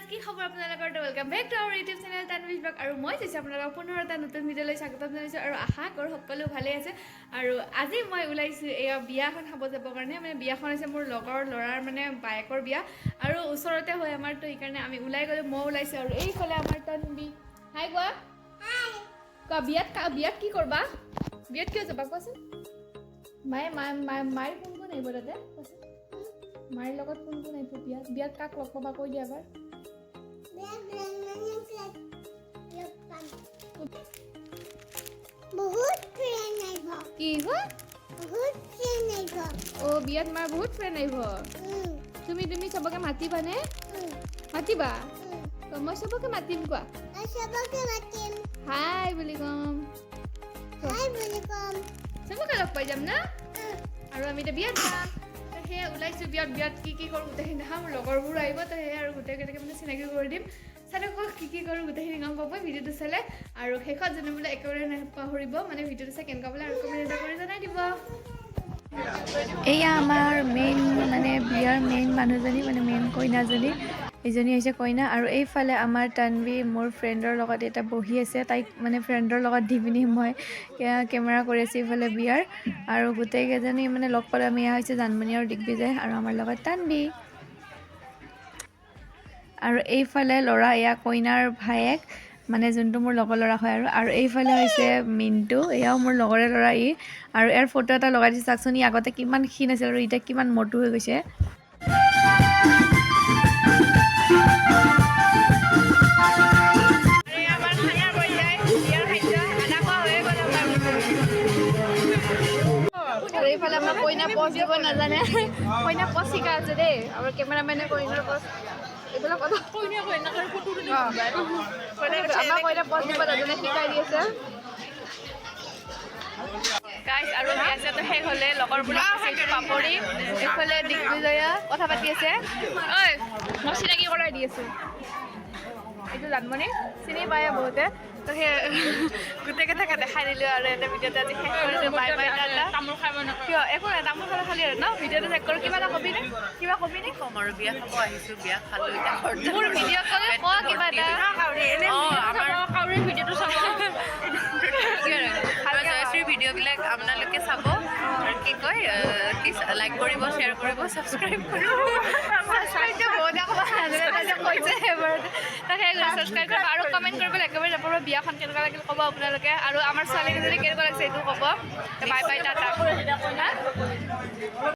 কি খবৰ আপোনালোকৰ welcome back to our YouTube channel Tanvi's vlog আৰু মই কৈছো আপোনালোকক পুনৰ এটা নতুন ভিডিঅ'লৈ স্বাগতম জনাইছো আৰু আশা কৰোঁ সকলো ভালে আছে আৰু আজি মই ওলাইছো এয়া বিয়াখন খাব যাবৰ কাৰণে মানে বিয়াখন আছে মোৰ লগৰ ল'ৰাৰ মানে বাইকৰ বিয়া আৰু ওচৰতে হয় আমাৰ তো এইকাৰণে আমি ওলাই গ'লো মই ওলাইছো আৰু এইফালে আমাৰ তানভি হাই কোৱা হাই কোৱা বিয়াত কি কৰবা বিয়াত কিয় যাবা কোৱাচোন মায়ে কোন কোন আহিব তাতে কোৱাচোন মাৰ লগত কোন কোন আহিব বিয়াত কাক লগ পাবা কৈ দিয়া এবাৰ बहुत फ्रेंड आइब কি হয় बहुत फ्रेंड आइब ও বিয়াত মাৰ বহুত ফ্ৰেণ্ড আহিব তুমি সবকে মাতিবানে মাতিবা মই সবকে মাতিম কোৱা सबके मातिम হাই বুলি কম हाय वेलकम সবকে লগ পাই যাম না আৰু আমি এতিয়া বিয়াত যাম সেই ওলাইছোঁ বিয়াত কি কৰোঁ গোটেইখিনি দেখাম লগৰবোৰ আহিব তো সেই আৰু গোটেইকেইটাকে মানে চিনাকি কৰি দিম চাই থাকক কি কৰোঁ গোটেইখিনি গম পাব ভিডিঅ'টো চালে আৰু শেষত জানিবলৈ একেবাৰে নাপাহৰিব মানে ভিডিঅ'টো চাই কেনেকুৱা বোলে আৰু কমেণ্ট এটা কৰি জনাই দিব এয়া আমাৰ মেইন মানে বিয়াৰ মেইন মানুহজনী মানে মেইন কইনাজনী এইজনী হৈছে কইনা আৰু এইফালে আমাৰ তানভি মোৰ ফ্ৰেণ্ডৰ লগত এটা বহি আছে তাইক মানে ফ্ৰেণ্ডৰ লগত দি পিনি মই কেমেৰা কৰি আছোঁ এইফালে বিয়াৰ আৰু গোটেইকেইজনী মানে লগ পালে আমি এয়া হৈছে জানমণি আৰু দিগ্বিজয় আৰু আমাৰ লগত তানভি আৰু এইফালে ল'ৰা এয়া কইনাৰ ভায়েক মানে যোনটো মোৰ লগৰ ল'ৰা হয় আৰু এইফালে হৈছে মিণ্টু এয়াও মোৰ লগৰে ল'ৰা ই আৰু ইয়াৰ ফটো এটা লগাই দিছে চাওকচোন ই আগতে কিমান ক্ষীণ আছিল আৰু এতিয়া কিমান মটু হৈ গৈছে আৰু এইফালে আমাৰ কইনা পজ দিব নাজানে কইনা পজ শিকা আছে দেই আমাৰ কেমেৰামেনে কইনাৰ পজ এইবিলাক কথা আমাৰ কইনা পজ দিব নাজানে শিকাই দি আছে গাইজ আৰু বিয়াটো শেষ হ'লে লগৰবোৰক পাপৰি এইফালে দিগ্বিজয়া কথা পাতি আছে ঐ মই চিনাকি কৰাই দি আছোঁ এইটো জানমণি চিনি পায় বহুতে তো সেই গোটেইকেইটাকে দেখাই দিলোঁ আৰু এটা ভিডিঅ'টো আজি শেষ কৰিলোঁ বাই বাই টাটা তামোল খাব কিয় একো নাই তামোল খালে খালি আৰু ন ভিডিঅ'টো চেক কৰোঁ কিবা এটা কবিনে কম আৰু বিয়া খাব আহিছোঁ বিয়া খালোঁ এতিয়া ঘৰত মোৰ ভিডিঅ' ক'লে ক কিবা এটা কাউৰী ভিডিঅ'টো চাব জয়শ্ৰীৰ ভিডিঅ'বিলাক আপোনালোকে চাব আৰু কি কয় লাইক কৰিব শ্বেয়াৰ কৰিব ছাবস্ক্ৰাইব কৰিব ছাবস্ক্ৰাইব কৰিব আৰু কমেণ্ট কৰিবলৈ একেবাৰে যাব বিয়াখন কেনেকুৱা লাগিল ক'ব আপোনালোকে আৰু আমাৰ ছোৱালীকেইজনী কেনেকুৱা লাগিছে এইটো ক'ব বাই বাই টাটা